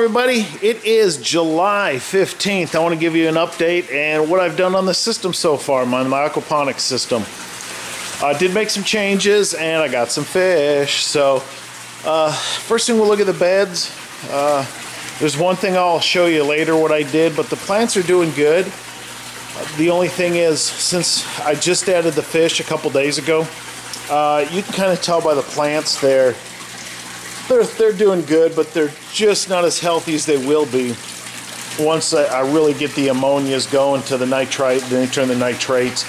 everybody, it is July 15th. I want to give you an update and what I've done on the system so far, my aquaponics system. I did make some changes and I got some fish. So first thing, we'll look at the beds. There's one thing I'll show you later what I did, but the plants are doing good. The only thing is, since I just added the fish a couple days ago, you can kind of tell by the plants they're doing good, but they're just not as healthy as they will be once I really get the ammonias going to the nitrite, then you turn the nitrates,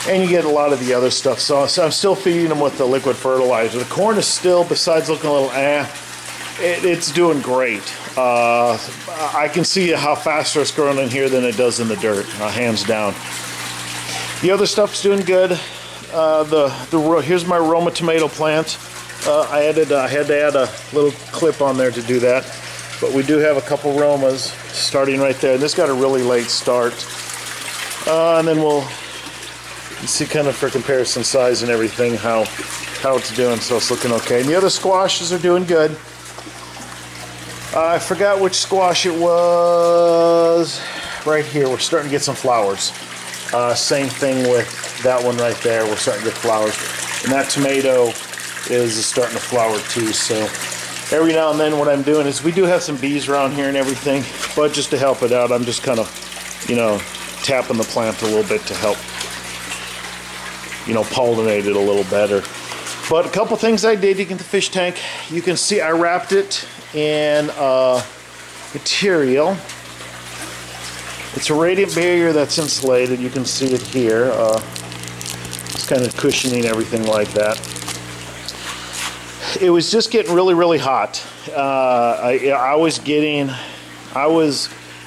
and you get a lot of the other stuff. So I'm still feeding them with the liquid fertilizer. The corn is still, besides looking a little it's doing great. I can see how faster it's growing in here than it does in the dirt, hands down. The other stuff's doing good. Here's my Roma tomato plant. I had to add a little clip on there to do that, but we do have a couple Romas starting right there. This got a really late start, and then we'll see kind of for comparison size and everything how it's doing. So it's looking okay. And the other squashes are doing good. I forgot which squash it was. Right here, we're starting to get some flowers. Same thing with that one right there. We're starting to get flowers, and that tomato is starting to flower too. So every now and then what I'm doing is, we do have some bees around here and everything, but just to help it out, I'm just kind of, tapping the plant a little bit to help, pollinate it a little better. But a couple things I did. You get the fish tank. You can see I wrapped it in material. It's a radiant barrier that's insulated. You can see it here. It's kind of cushioning everything like that. It was just getting really, really hot. I was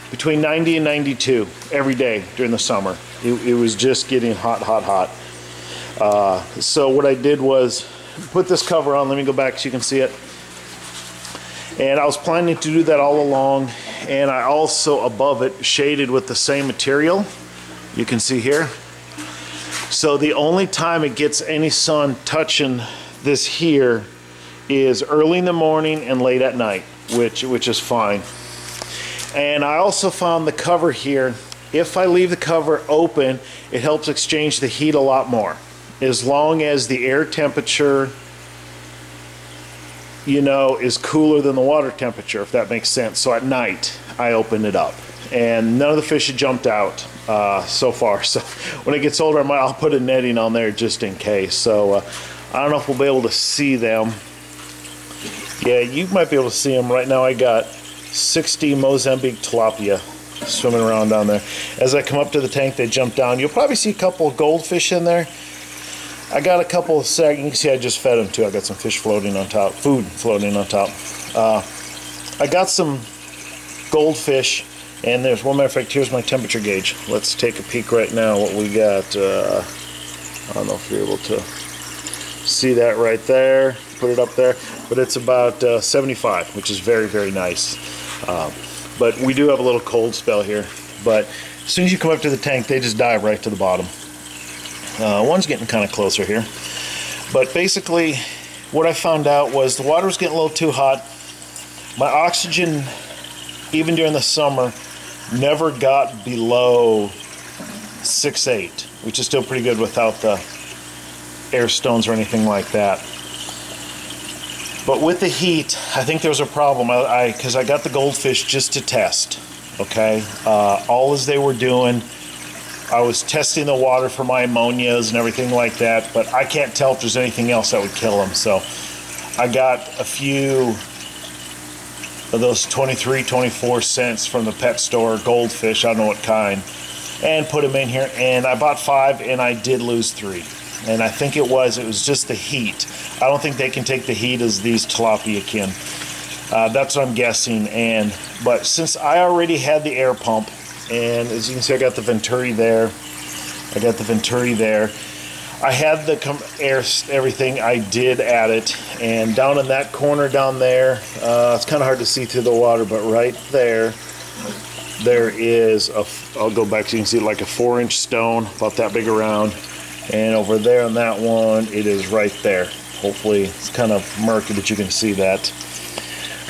between 90 and 92 every day during the summer. It was just getting hot. So what I did was put this cover on. Let me go back so you can see it. And I was planning to do that all along. And I also, above it, shaded with the same material. You can see here. So the only time it gets any sun touching this here is early in the morning and late at night, which is fine. And I also found the cover here, if I leave the cover open, it helps exchange the heat a lot more, as long as the air temperature is cooler than the water temperature, if that makes sense. So at night I open it up, and none of the fish have jumped out so far. So when it gets older, I'll put a netting on there just in case. So I don't know if we'll be able to see them. Yeah, you might be able to see them right now. I got 60 Mozambique tilapia swimming around down there. As I come up to the tank, they jump down. You'll probably see a couple of goldfish in there. I got a couple of you can see I just fed them too. I got some fish floating on top, food floating on top. I got some goldfish, and there's one matter of fact, here's my temperature gauge. Let's take a peek right now what we got. I don't know if you're able to see that right there. Put it up there, but it's about 75, which is very, very nice. But we do have a little cold spell here. But as soon as you come up to the tank, they just dive right to the bottom. One's getting kind of closer here. But basically, what I found out was the water was getting a little too hot. My oxygen, even during the summer, never got below 6.8, which is still pretty good without the air stones or anything like that. But with the heat, I think there was a problem. Because I got the goldfish just to test. Okay, all as they were doing, I was testing the water for my ammonias and everything like that, but I can't tell if there's anything else that would kill them. So I got a few of those 23, 24 cents from the pet store, goldfish, I don't know what kind, and put them in here. And I bought 5, and I did lose 3. And I think it was just the heat. I don't think they can take the heat as these tilapia can. That's what I'm guessing. But since I already had the air pump, and as you can see, I got the Venturi there. I had the air, everything. I did add it. And down in that corner down there, it's kind of hard to see through the water, but right there, there is I'll go back so you can see it, like a 4-inch stone, about that big around. And over there on that one, it is right there. Hopefully, it's kind of murky, but you can see that.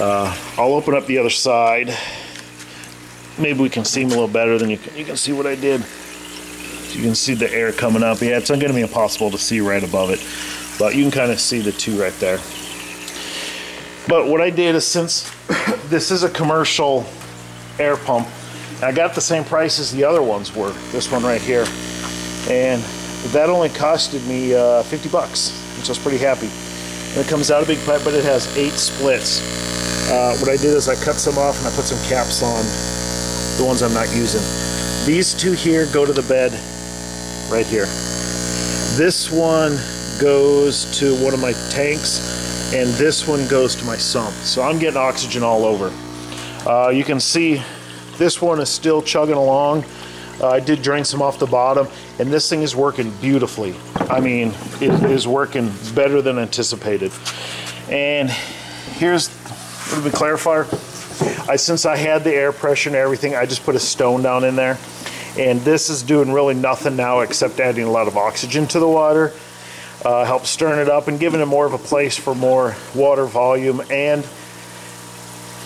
I'll open up the other side. Maybe we can see them a little better than you can see what I did. So you can see the air coming up. Yeah, it's not going to be impossible to see right above it, but you can kind of see the two right there. But what I did is, since this is a commercial air pump, I got the same price as the other ones were, this one right here, and that only costed me 50 bucks, which I was pretty happy. And it comes out a big pipe, but it has 8 splits. What I did is I cut some off and I put some caps on the ones I'm not using. These two here go to the bed right here. This one goes to one of my tanks, and this one goes to my sump. So I'm getting oxygen all over. You can see this one is still chugging along. I did drain some off the bottom, and this thing is working beautifully. I mean, it is working better than anticipated. And here's a little bit clarifier. Since I had the air pressure and everything, I just put a stone down in there. And this is doing really nothing now except adding a lot of oxygen to the water. Helps stirring it up and giving it more of a place for more water volume and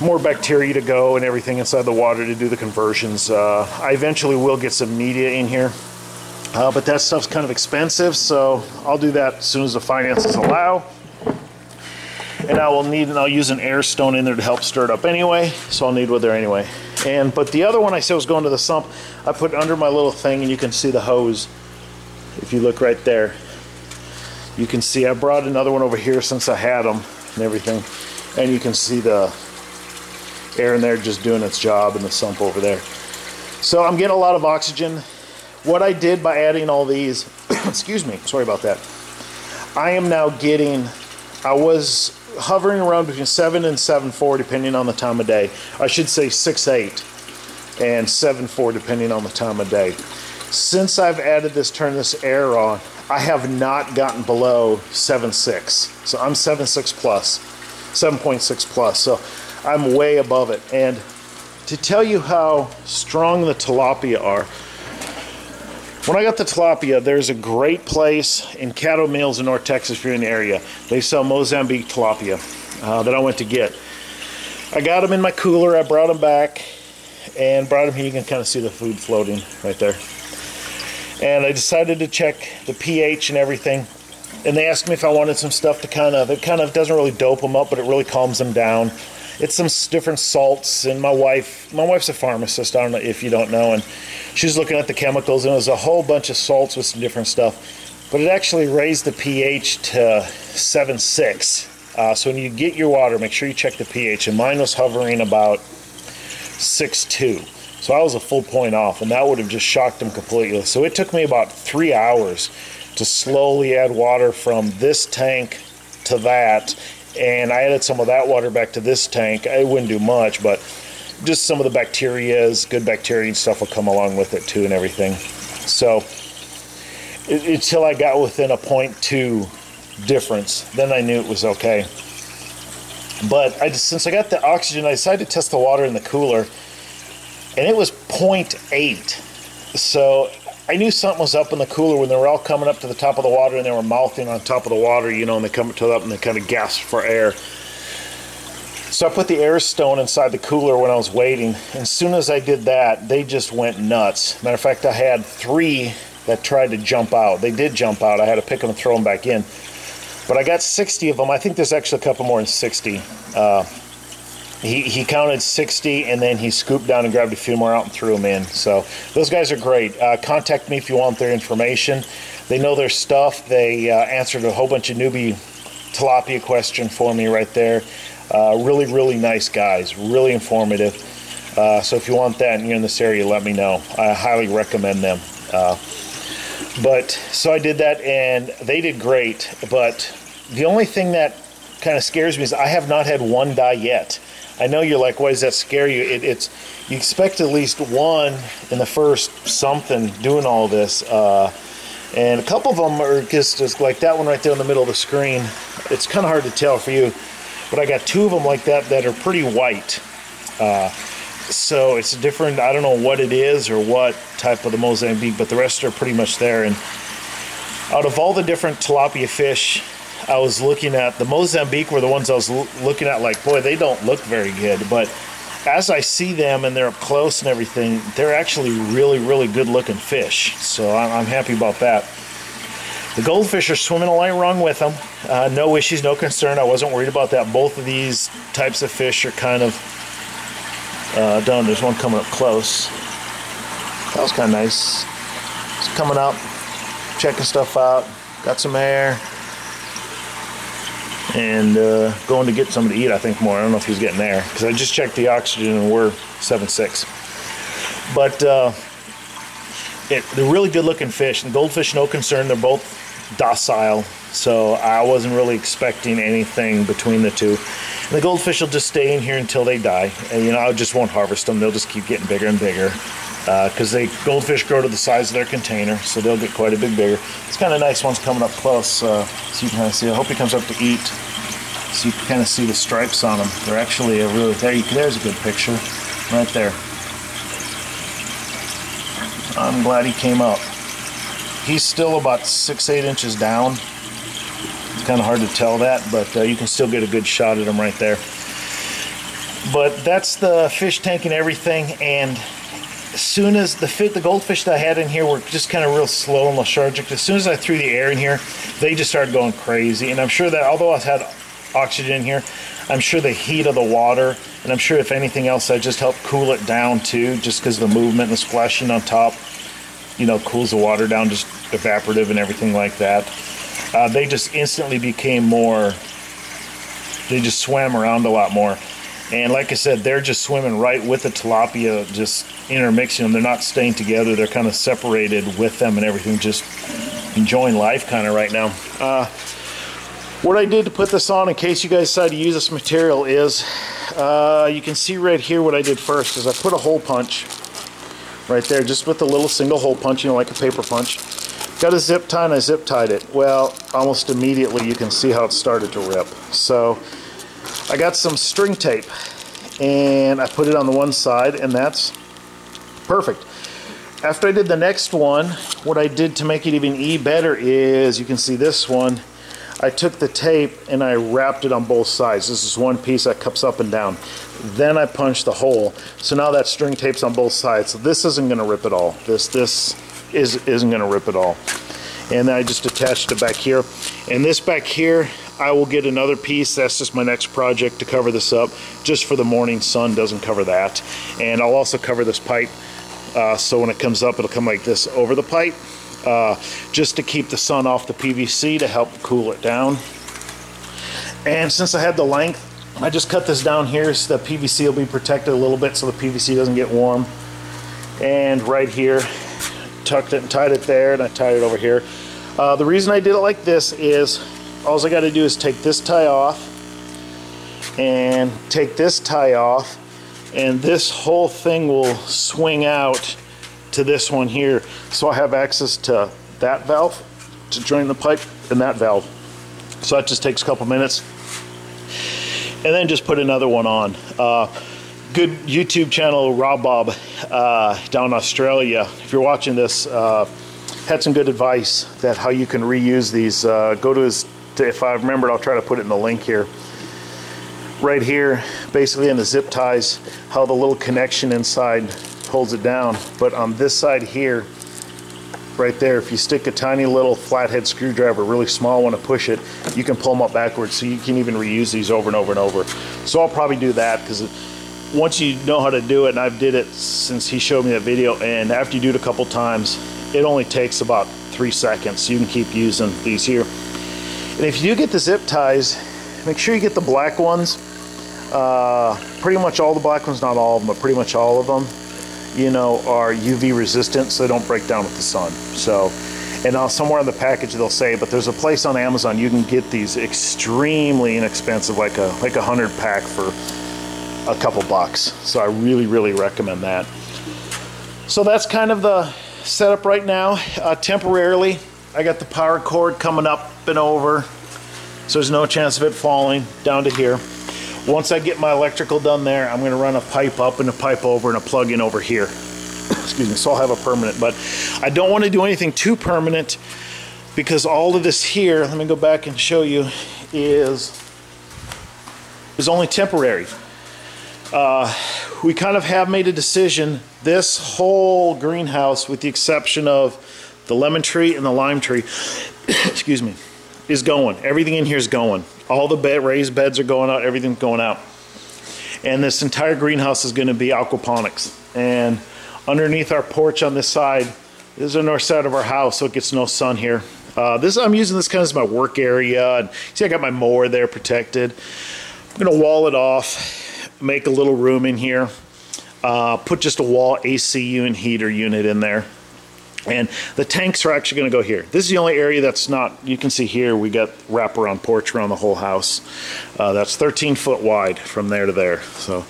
more bacteria to go and everything inside the water to do the conversions. I eventually will get some media in here, but that stuff's kind of expensive, so I'll do that as soon as the finances allow. And I'll use an air stone in there to help stir it up anyway, so I'll need one there anyway. But the other one I said was going to the sump, I put it under my little thing, and you can see the hose. If you look right there, you can see I brought another one over here since I had them and everything, and you can see the air in there just doing its job in the sump over there. So I'm getting a lot of oxygen. What I did by adding all these, excuse me, sorry about that, I am now getting, I was hovering around between 7 and 7.4 depending on the time of day. I should say 6.8 and 7.4 depending on the time of day. Since I've added this, turned this air on, I have not gotten below 7.6. So I'm 7.6 plus, 7.6 plus. So I'm way above it. And to tell you how strong the tilapia are, when I got the tilapia, there's a great place in cattle mills in North Texas if you're in the area. They sell Mozambique tilapia that I went to get. I got them in my cooler. I brought them back and brought them here. You can kind of see the food floating right there. And I decided to check the pH and everything. And they asked me if I wanted some stuff to it kind of doesn't really dope them up, but it really calms them down. It's some different salts, and my wife's a pharmacist, I don't know if you don't know, and she's looking at the chemicals, and it was a whole bunch of salts with some different stuff. But it actually raised the pH to 7.6. So when you get your water, make sure you check the pH, and mine was hovering about 6.2. So I was a full point off, and that would have just shocked them completely. So it took me about 3 hours to slowly add water from this tank to that, and I added some of that water back to this tank. It wouldn't do much, but just some of the bacterias, good bacteria and stuff will come along with it too and everything. So until I got within a 0.2 difference, then I knew it was okay. But since I got the oxygen, I decided to test the water in the cooler, and it was 0.8. So I knew something was up in the cooler when they were all coming up to the top of the water and they were mouthing on top of the water, you know, and they come to up and they kind of gasp for air. So I put the air stone inside the cooler when I was waiting. And as soon as I did that, they just went nuts. Matter of fact, I had 3 that tried to jump out. They did jump out. I had to pick them and throw them back in. But I got 60 of them. I think there's actually a couple more than 60. He counted 60, and then he scooped down and grabbed a few more out and threw them in. So those guys are great. Contact me if you want their information. They know their stuff. They answered a whole bunch of newbie tilapia question for me right there. Really, really nice guys. Really informative. So if you want that and you're in this area, let me know. I highly recommend them. So I did that, and they did great. But the only thing that kind of scares me is I have not had one die yet. I know you're like, why does that scare you? You expect at least one in the first something doing all this. And a couple of them are just like that one right there in the middle of the screen. It's kind of hard to tell for you, but I got 2 of them like that that are pretty white. So it's different. I don't know what it is or what type of the Mozambique, but the rest are pretty much there. And out of all the different tilapia fish, I was looking at the Mozambique were the ones I was looking at like, boy, they don't look very good. But as I see them and they're up close and everything, they're actually really, really good looking fish. So I'm happy about that. The goldfish are swimming along with them. No issues, no concern. I wasn't worried about that. Both of these types of fish are kind of done. There's one coming up close. That was kind of nice. It's coming up, checking stuff out. Got some air. And going to get something to eat, I think, more. I don't know if he's getting there, because I just checked the oxygen and we're 7.6. But they're really good looking fish. The goldfish, no concern. They're both docile, so I wasn't really expecting anything between the two. And the goldfish will just stay in here until they die. And, you know, I just won't harvest them. They'll just keep getting bigger and bigger, because goldfish grow to the size of their container, so they'll get quite a bit bigger. It's kind of nice ones coming up close, so you can kind of see. I hope he comes up to eat, so you can kind of see the stripes on them. They're actually there's a good picture right there. I'm glad he came up. He's still about 6-8 inches down. It's kind of hard to tell that, but you can still get a good shot at him right there. But that's the fish tank and everything. And as soon as the goldfish that I had in here were just kind of real slow and lethargic, as soon as I threw the air in here, they just started going crazy. And I'm sure that although I had oxygen in here, I'm sure the heat of the water, and I'm sure if anything else, that just helped cool it down too, just because the movement and the splashing on top, you know, cools the water down, just evaporative and everything like that. They just instantly became more, they just swam around a lot more. And like I said, they're just swimming right with the tilapia, just intermixing them. They're not staying together. They're kind of separated with them and everything, just enjoying life kind of right now. What I did to put this on, in case you guys decide to use this material, is you can see right here what I did first is I put a hole punch right there, just with a little single hole punch, you know, like a paper punch. Got a zip tie and I zip tied it. Well, almost immediately you can see how it started to rip. So I got some string tape and I put it on the one side, and that's perfect. After I did the next one, what I did to make it even better is, you can see this one, I took the tape and I wrapped it on both sides. This is one piece that cups up and down. Then I punched the hole. So now that string tape's on both sides. So this isn't going to rip at all. This isn't going to rip at all. And then I just attached it back here. And this back here, I will get another piece. That's just my next project to cover this up, just for the morning sun. Doesn't cover that. And I'll also cover this pipe. So when it comes up, it'll come like this over the pipe. Just to keep the sun off the PVC to help cool it down. And since I had the length, I just cut this down here so the PVC will be protected a little bit so the PVC doesn't get warm. And right here, tucked it and tied it there, and I tied it over here. The reason I did it like this is all I got to do is take this tie off and take this tie off, and this whole thing will swing out to this one here, so I have access to that valve to join the pipe and that valve. So that just takes a couple minutes, and then just put another one on. Good YouTube channel, Rob Bob, down in Australia, if you're watching this, had some good advice that how you can reuse these. Go to his, if I remember, I'll try to put it in the link here. Right here, basically in the zip ties, how the little connection inside holds it down. But on this side here, right there, if you stick a tiny little flathead screwdriver, really small one, to push it, you can pull them up backwards, so you can even reuse these over and over and over. So I'll probably do that, because once you know how to do it, and I've did it since he showed me that video, and after you do it a couple times, it only takes about 3 seconds, so you can keep using these here. And if you do get the zip ties, make sure you get the black ones. Pretty much all the black ones, not all of them, but pretty much all of them, you know, are UV resistant, so they don't break down with the sun. So, and now somewhere in the package they'll say, but there's a place on Amazon you can get these extremely inexpensive, like a 100 pack for a couple bucks. So I really recommend that. So that's kind of the setup right now. Temporarily, I got the power cord coming up and over, so there's no chance of it falling down to here. Once I get my electrical done there, I'm going to run a pipe up and a pipe over and a plug in over here. Excuse me, so I'll have a permanent, but I don't want to do anything too permanent because all of this here, let me go back and show you, is only temporary. We kind of have made a decision. This whole greenhouse, with the exception of the lemon tree and the lime tree, excuse me, is going. Everything in here is going. All the raised beds are going out, everything's going out. And this entire greenhouse is going to be aquaponics. And underneath our porch on this side, this is the north side of our house, so it gets no sun here. I'm using this kind of as my work area. And see, I got my mower there protected. I'm going to wall it off, make a little room in here, put just a wall AC and heater unit in there. And the tanks are actually going to go here. This is the only area that's not, you can see here, we got wraparound porch around the whole house. That's 13 foot wide from there to there. So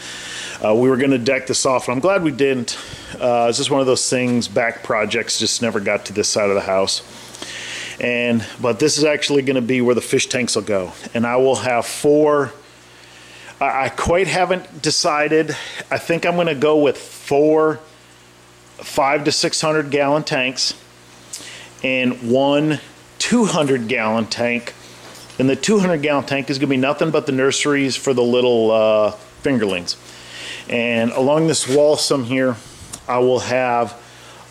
we were going to deck this off, and I'm glad we didn't. It's just one of those things, back projects just never got to this side of the house. But this is actually going to be where the fish tanks will go. And I will have 4, I quite haven't decided. I think I'm going to go with 4 500 to 600 gallon tanks and 1 200 gallon tank. And the 200 gallon tank is going to be nothing but the nurseries for the little fingerlings. And along this wall some here, I will have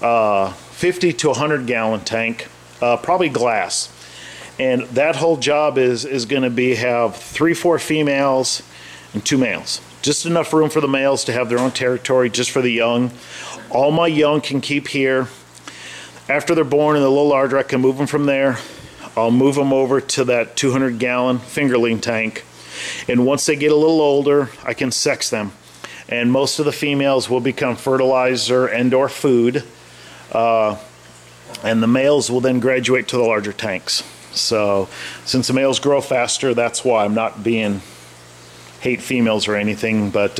50 to 100 gallon tank, probably glass. And that whole job is going to be have 3-4 females and 2 males. Just enough room for the males to have their own territory, just for the young. All my young can keep here. After they're born and they're a little larger, I can move them from there. I'll move them over to that 200 gallon fingerling tank. And once they get a little older, I can sex them. And most of the females will become fertilizer and or food. And the males will then graduate to the larger tanks. So since the males grow faster, that's why I'm not being hate females or anything, but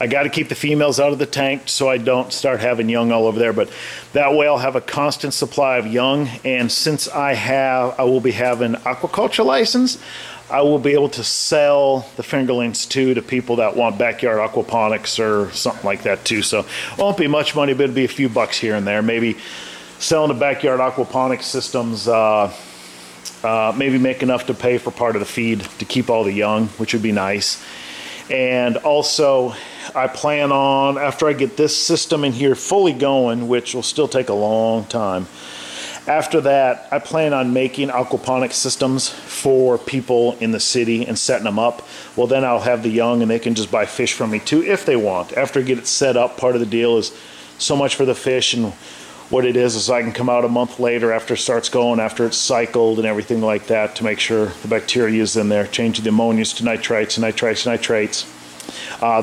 I got to keep the females out of the tank so I don't start having young all over there. But that way I'll have a constant supply of young, and since I will be having aquaculture license, I will be able to sell the fingerlings too to people that want backyard aquaponics or something like that too. So it won't be much money, but it'll be a few bucks here and there. Maybe selling the backyard aquaponics systems, maybe make enough to pay for part of the feed to keep all the young, which would be nice. And also, I plan on, after I get this system in here fully going, which will still take a long time, after that, I plan on making aquaponic systems for people in the city and setting them up. Well, then I'll have the young, and they can just buy fish from me too if they want. After I get it set up, part of the deal is so much for the fish, and what it is I can come out a month later after it starts going, after it's cycled and everything like that, to make sure the bacteria is in there, change the ammonias to nitrites and nitrites to nitrates.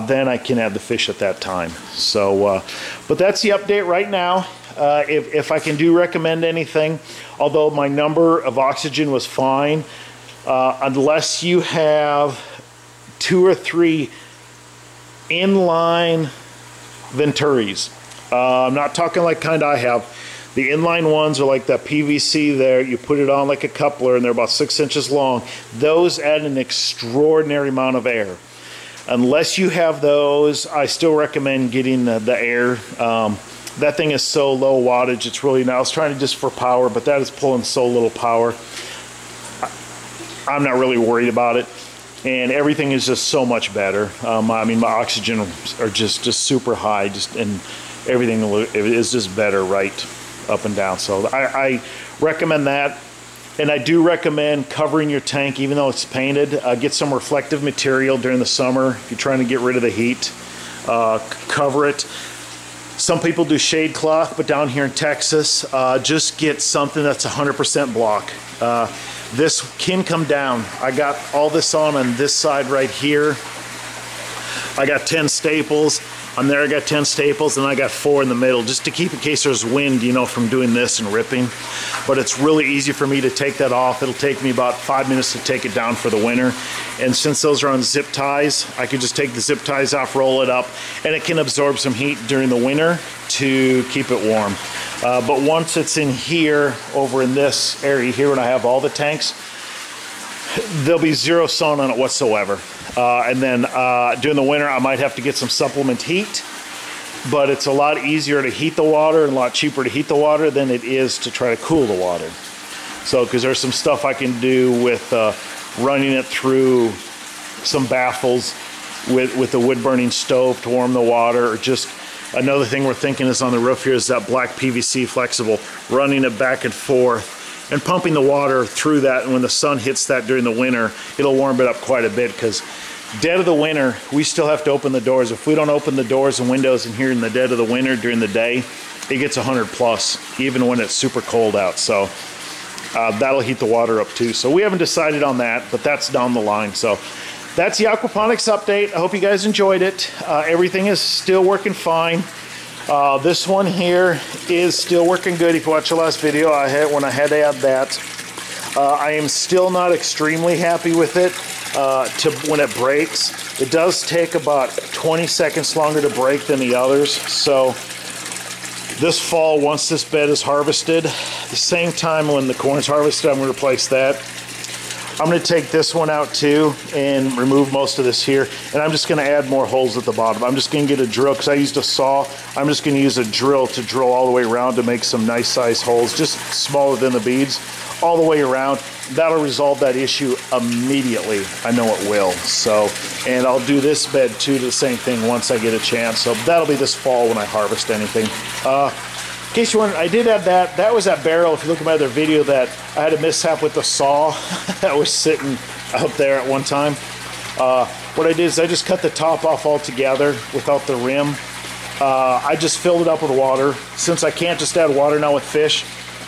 Then I can add the fish at that time. So, but that's the update right now. If I can recommend anything, although my number of oxygen was fine, unless you have 2 or 3 inline Venturis. I'm not talking like kind I have. The inline ones are like that PVC there. You put it on like a coupler and they're about 6 inches long. Those add an extraordinary amount of air. Unless you have those, I still recommend getting the air. That thing is so low wattage, it's really not. I was trying to just for power, but that is pulling so little power. I'm not really worried about it. And everything is just so much better. I mean, my oxygen are just super high, and everything is just better right up and down. So I recommend that. And I do recommend covering your tank, even though it's painted. Get some reflective material during the summer if you're trying to get rid of the heat. Cover it. Some people do shade cloth, but down here in Texas, just get something that's 100% block. This can come down. I got all this on this side right here. I got 10 staples. On there I got 10 staples, and I got 4 in the middle, just to keep in case there's wind, you know, from doing this and ripping. But it's really easy for me to take that off. It'll take me about 5 minutes to take it down for the winter. And since those are on zip ties, I could just take the zip ties off, roll it up, and it can absorb some heat during the winter to keep it warm. But once it's in here, over in this area here, when I have all the tanks, there'll be 0 sun on it whatsoever. And then during the winter, I might have to get some supplement heat, but it's a lot easier to heat the water and a lot cheaper to heat the water than it is to try to cool the water. So, because there's some stuff I can do with running it through some baffles with the wood burning stove to warm the water, or just another thing we're thinking is on the roof here is that black PVC flexible, running it back and forth and pumping the water through that, and when the sun hits that during the winter, it'll warm it up quite a bit, because dead of the winter, we still have to open the doors. If we don't open the doors and windows in here in the dead of the winter during the day, it gets 100 plus, even when it's super cold out. So that'll heat the water up too. So we haven't decided on that, but that's down the line. So that's the aquaponics update. I hope you guys enjoyed it. Everything is still working fine. This one here is still working good. If you watch the last video, when I had to add that. I am still not extremely happy with it when it breaks. It does take about 20 seconds longer to break than the others. So this fall, once this bed is harvested, the same time when the corn's harvested, I'm going to replace that. I'm going to take this one out too and remove most of this here, and I'm just going to add more holes at the bottom. I'm just going to get a drill, because I used a saw. I'm just going to use a drill to drill all the way around to make some nice size holes, just smaller than the beads, all the way around. That'll resolve that issue immediately. I know it will. So, and I'll do this bed too, the same thing once I get a chance. So that'll be this fall when I harvest anything. In case you wondered, I did add that. That was that barrel, if you look at my other video, that I had a mishap with the saw that was sitting out there at one time. What I did is I just cut the top off altogether without the rim. I just filled it up with water. Since I can't just add water now with fish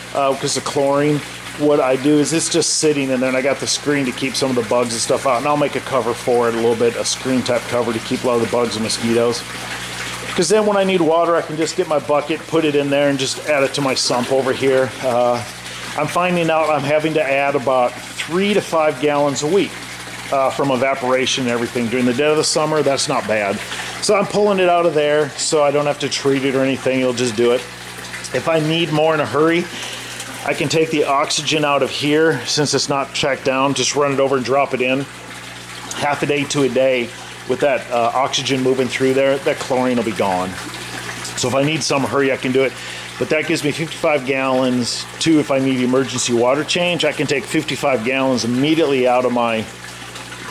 because of chlorine, what I do is it's just sitting in there, and I got the screen to keep some of the bugs and stuff out, and I'll make a cover for it, a little bit, a screen type cover to keep a lot of the bugs and mosquitoes. Because then when I need water, I can just get my bucket, put it in there, and just add it to my sump over here. I'm finding out I'm having to add about 3 to 5 gallons a week from evaporation and everything. During the dead of the summer, that's not bad. So I'm pulling it out of there so I don't have to treat it or anything. It'll just do it. If I need more in a hurry, I can take the oxygen out of here, since it's not checked down, just run it over and drop it in. Half a day to a day. With that oxygen moving through there, that chlorine will be gone. So if I need some hurry, I can do it. But that gives me 55 gallons. Too, if I need emergency water change, I can take 55 gallons immediately out of my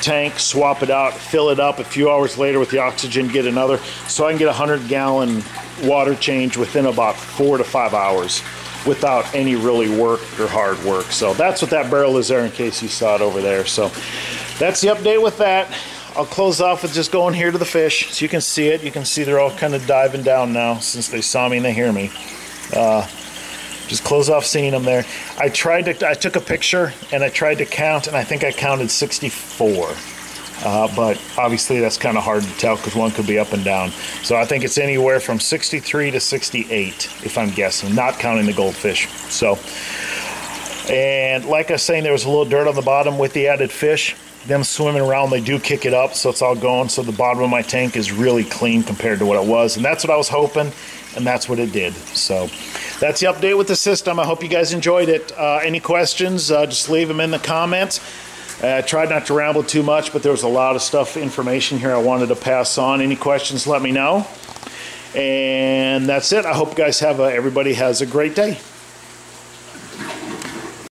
tank, swap it out, fill it up a few hours later with the oxygen, get another. So I can get a 100-gallon water change within about 4 to 5 hours without any really work or hard work. So that's what that barrel is there, in case you saw it over there. So that's the update with that. I'll close off with just going here to the fish so you can see it. You can see they're all kind of diving down now since they saw me and they hear me. Just close off seeing them there. I took a picture and I tried to count, and I think I counted 64. But obviously that's kind of hard to tell because one could be up and down. So I think it's anywhere from 63 to 68, if I'm guessing, not counting the goldfish. So, and like I was saying, there was a little dirt on the bottom with the added fish. Them swimming around, they do kick it up, so it's all going. So the bottom of my tank is really clean compared to what it was, and that's what I was hoping, and that's what it did. So that's the update with the system. I hope you guys enjoyed it. Any questions, just leave them in the comments. I tried not to ramble too much, but there was a lot of information here I wanted to pass on. Any questions, let me know. And that's it. I hope you guys everybody has a great day.